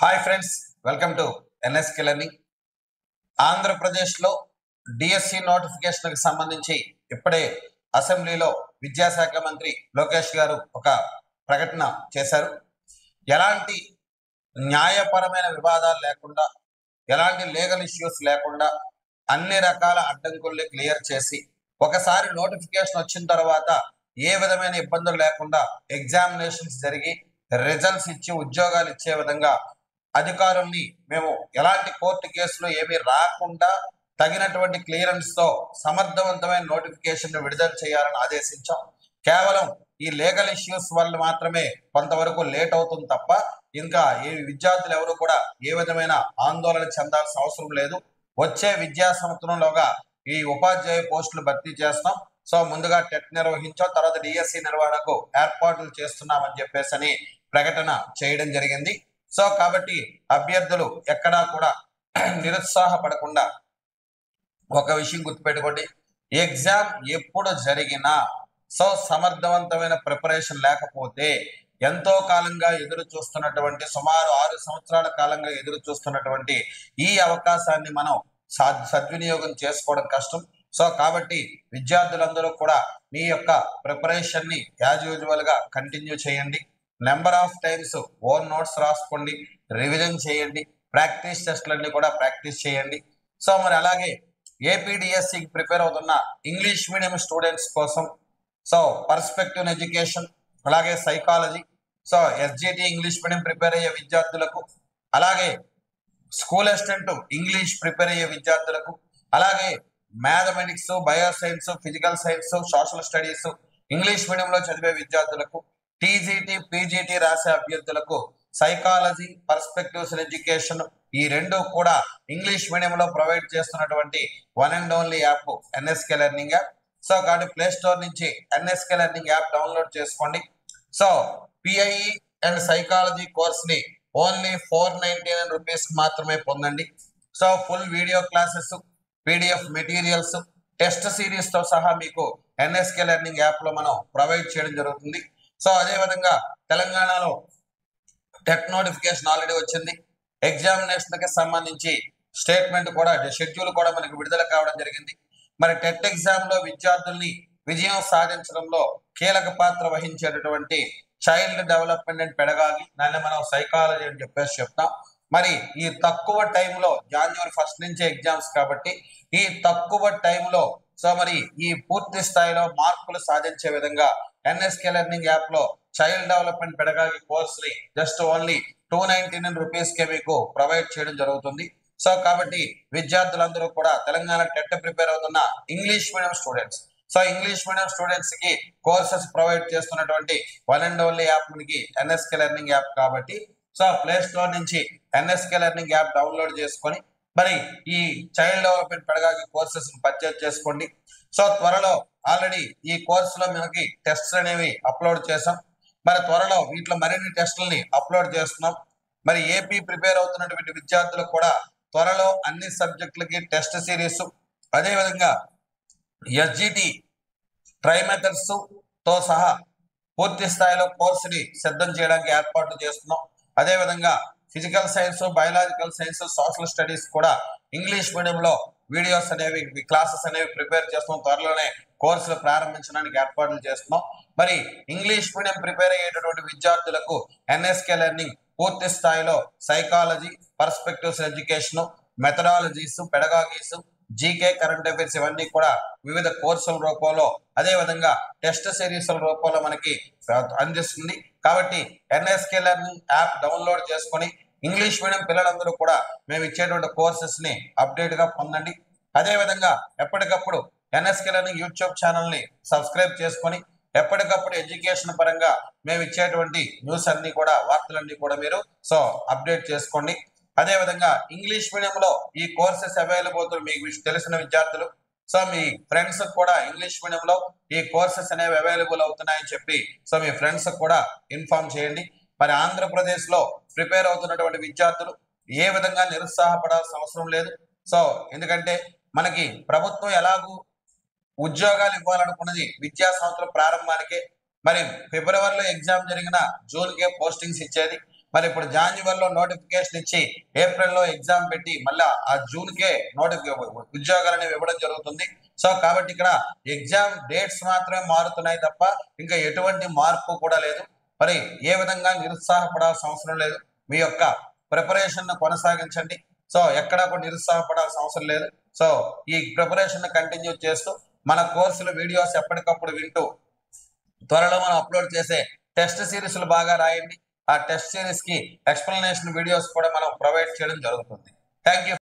Hi friends, welcome to NSK learning. ఆంధ్రప్రదేశ్లో DSC నోటిఫికేషన్కి సంబంధించి ఇప్పుడే అసెంబ్లీలో విద్యాశాఖ మంత్రి లోకేష్ గారు ఒక ప్రకటన చేశారు. ఎలాంటి న్యాయపరమైన వివాదాలు లేకుండా, ఎలాంటి లీగల్ ఇష్యూస్ లేకుండా అన్ని రకాల అడ్డంకుల్ని క్లియర్ చేసి ఒకసారి నోటిఫికేషన్ వచ్చిన తర్వాత ఏ విధమైన ఇబ్బందులు లేకుండా ఎగ్జామినేషన్స్ జరిగి రిజల్ట్స్ ఇచ్చి ఉద్యోగాలు ఇచ్చే విధంగా అధికారుల్ని మేము ఎలాంటి కోర్టు కేసులు ఏమీ రాకుండా తగినటువంటి క్లియరెన్స్ తో సమర్థవంతమైన నోటిఫికేషన్ విడుదల చేయాలని ఆదేశించాం. కేవలం ఈ లీగల్ ఇష్యూస్ వల్ల మాత్రమే కొంతవరకు లేట్ అవుతుంది తప్ప ఇంకా ఈ విద్యార్థులు ఎవరు కూడా ఏ విధమైన ఆందోళన చెందాల్సిన అవసరం లేదు. వచ్చే విద్యా సంవత్సరంలోగా ఈ ఉపాధ్యాయ పోస్టులు భర్తీ చేస్తాం. సో ముందుగా టెట్ నిర్వహించాం, తర్వాత డిఎస్సి నిర్వహణకు ఏర్పాట్లు చేస్తున్నామని చెప్పేసి ప్రకటన చేయడం జరిగింది. సో కాబట్టి అభ్యర్థులు ఎక్కడా కూడా నిరుత్సాహపడకుండా ఒక విషయం గుర్తుపెట్టుకోండి, ఎగ్జామ్ ఎప్పుడు జరిగినా సో సమర్థవంతమైన ప్రిపరేషన్ లేకపోతే ఎంతో కాలంగా ఎదురు చూస్తున్నటువంటి సుమారు 6 సంవత్సరాల కాలంగా ఎదురు చూస్తున్నటువంటి ఈ అవకాశాన్ని మనం సద్వినియోగం చేసుకోవడం కష్టం. సో కాబట్టి విద్యార్థులందరూ కూడా మీ యొక్క ప్రిపరేషన్ ని యాజ్ యూజువల్ గా కంటిన్యూ చేయండి. Number of times own notes రాసుకోండి, రివిజన్ చేయండి, ప్రాక్టీస్ టెస్ట్లన్నీ కూడా ప్రాక్టీస్ చేయండి. సో మరి అలాగే ఏపీడిఎస్సికి ప్రిపేర్ అవుతున్న ఇంగ్లీష్ మీడియం స్టూడెంట్స్ కోసం సో పర్స్పెక్టివ్ ఎడ్యుకేషన్, అలాగే psychology, so SGT English medium prepare అయ్యే విద్యార్థులకు, అలాగే స్కూల్ అసిస్టెంట్ ఇంగ్లీష్ ప్రిపేర్ అయ్యే విద్యార్థులకు, అలాగే mathematics, bioscience, physical science, social studies English మీడియంలో చదివే విద్యార్థులకు, టీజీటీ పీజీటీ రాసే అభ్యర్థులకు సైకాలజీ, పర్స్పెక్టివ్స్ ఎడ్యుకేషన్ ఈ రెండు కూడా ఇంగ్లీష్ మీడియంలో ప్రొవైడ్ చేస్తున్నటువంటి one and only app NSK learning app. So కాబట్టి ప్లే స్టోర్ నుంచి ఎన్ఎస్కే లెర్నింగ్ యాప్ డౌన్లోడ్ చేసుకోండి. So PIE and psychology course ని ఓన్లీ 499 రూపీస్ మాత్రమే పొందండి. So full video classes, PDF materials, test series తో సహా మీకు ఎన్ఎస్కే లెర్నింగ్ యాప్ లో మనం ప్రొవైడ్ చేయడం జరుగుతుంది. సో అదే విధంగా తెలంగాణలో టెట్ నోటిఫికేషన్ ఆల్రెడీ వచ్చింది. ఎగ్జామినేషన్ కి సంబంధించి స్టేట్మెంట్ కూడా, షెడ్యూల్ కూడా మనకి విడుదల కావడం జరిగింది. మరి టెట్ ఎగ్జామ్ లో విద్యార్థుల్ని విజయం సాధించడంలో కీలక పాత్ర వహించేటటువంటి చైల్డ్ డెవలప్మెంట్ అండ్ పెడగాగి, దాన్ని మనం సైకాలజీ అని చెప్పేసి చెప్తాం. మరి ఈ తక్కువ టైంలో January 1 నుంచి ఎగ్జామ్స్ కాబట్టి ఈ తక్కువ టైంలో సో మరి ఈ పూర్తి స్థాయిలో మార్కులు సాధించే విధంగా ఎన్ఎస్కే లెర్నింగ్ యాప్ లో చైల్డ్ డెవలప్మెంట్ పెడగాగి కోర్స్ ని జస్ట్ ఓన్లీ 299 రూపీస్ కే మీకు ప్రొవైడ్ చేయడం జరుగుతుంది. సో కాబట్టి విద్యార్థులందరూ కూడా తెలంగాణ టెట్ ప్రిపేర్ అవుతున్న English medium students, so English medium students కి కోర్సెస్ ప్రొవైడ్ చేస్తున్నటువంటి వన్ అండ్ ఓన్లీ యాప్ మనకి ఎన్ఎస్కే లెర్నింగ్ యాప్ కాబట్టి సో ప్లే స్టోర్ నుంచి ఎన్ఎస్కే లెర్నింగ్ యాప్ డౌన్లోడ్ చేసుకొని మరి ఈ child development pedagogy courses purchase చేసుకోండి. సో త్వరలో ఆల్రెడీ ఈ కోర్సులో మనకి టెస్ట్స్ అనేవి అప్లోడ్ చేసాం. మరి త్వరలో వీటిలో మరిన్ని టెస్టులని అప్లోడ్ చేస్తున్నాం. మరి ఏపీ ప్రిపేర్ అవుతున్నటువంటి విద్యార్థులకు కూడా త్వరలో అన్ని సబ్జెక్టులకి టెస్ట్ సిరీస్, అదేవిధంగా ఎస్జిటి ట్రై మెథడ్స్ తో సహా పూర్తి స్థాయిలో కోర్సుని సిద్ధం చేయడానికి ఏర్పాట్లు చేస్తున్నాం. అదేవిధంగా physical science, biological science, social studies కూడా ఇంగ్లీష్ మీడియంలో వీడియోస్ అనేవి, క్లాసెస్ అనేవి ప్రిపేర్ చేస్తున్నాం. త్వరలోనే కోర్సులు ప్రారంభించడానికి ఏర్పాట్లు చేస్తున్నాం. మరి ఇంగ్లీష్ మీడియం ప్రిపేర్ అయ్యేటటువంటి విద్యార్థులకు ఎన్ఎస్కే లెర్నింగ్ పూర్తి స్థాయిలో psychology, perspectives education, methodologies, pedagogies, GK, current affairs ఇవన్నీ కూడా వివిధ కోర్సుల రూపంలో, అదే విధంగా టెస్ట్ సిరీస్ల రూపంలో మనకి అందిస్తుంది. కాబట్టి ఎన్ఎస్కే లెర్నింగ్ యాప్ డౌన్లోడ్ చేసుకొని ఇంగ్లీష్ మీడియం పిల్లలందరూ కూడా మేము ఇచ్చేటువంటి కోర్సెస్ ని అప్డేట్ గా పొందండి. అదే విధంగా ఎప్పటికప్పుడు ఎన్ఎస్కే లెర్నింగ్ యూట్యూబ్ ఛానల్ ని సబ్స్క్రైబ్ చేసుకొని ఎప్పటికప్పుడు ఎడ్యుకేషన్ పరంగా మేము ఇచ్చేటువంటి న్యూస్ అన్ని కూడా, వార్తలన్నీ కూడా మీరు సో అప్డేట్ చేసుకోండి. అదే విధంగా ఇంగ్లీష్ మీడియంలో ఈ కోర్సెస్ అవైలబుల్ మీకు తెలిసిన విద్యార్థులు, సో మీ ఫ్రెండ్స్ కూడా ఇంగ్లీష్ మీడియంలో ఈ కోర్సెస్ అనేవి అవైలబుల్ అవుతున్నాయని చెప్పి సో మీ ఫ్రెండ్స్ కూడా ఇన్ఫార్మ్ చేయండి. మరి ఆంధ్రప్రదేశ్ లో ప్రిపేర్ అవుతున్నటువంటి విద్యార్థులు ఏ విధంగా నిరుత్సాహపడాల్సిన అవసరం లేదు. సో ఎందుకంటే మనకి ప్రభుత్వం ఎలాగూ ఉద్యోగాలు ఇవ్వాలనుకున్నది విద్యా సంవత్సరం ప్రారంభానికే. మరి ఫిబ్రవరిలో ఎగ్జామ్ జరిగిన జూన్కే పోస్టింగ్స్ ఇచ్చేది. మరి ఇప్పుడు జాన్యువరిలో నోటిఫికేషన్ ఇచ్చి ఏప్రిల్లో ఎగ్జామ్ పెట్టి మళ్ళీ ఆ జూన్కే ఉద్యోగాలు అనేవి ఇవ్వడం జరుగుతుంది. సో కాబట్టి ఇక్కడ ఎగ్జామ్ డేట్స్ మాత్రమే మారుతున్నాయి తప్ప ఇంకా ఎటువంటి మార్పు కూడా లేదు. మరి ఏ విధంగా నిరుత్సాహపడాల్సిన అవసరం లేదు. మీ యొక్క ప్రిపరేషన్ కొనసాగించండి. సో ఎక్కడా కూడా నిరుత్సాహపడాల్సిన అవసరం లేదు. సో ఈ ప్రిపరేషన్ కంటిన్యూ చేస్తూ మన కోర్సుల వీడియోస్ ఎప్పటికప్పుడు వింటూ త్వరలో మనం అప్లోడ్ చేసే టెస్ట్ సిరీస్లు బాగా రాయండి. ఆ టెస్ట్ సిరీస్ కి ఎక్స్ప్లెనేషన్ వీడియోస్ కూడా మనం ప్రొవైడ్ చేయడం జరుగుతుంది. Thank you.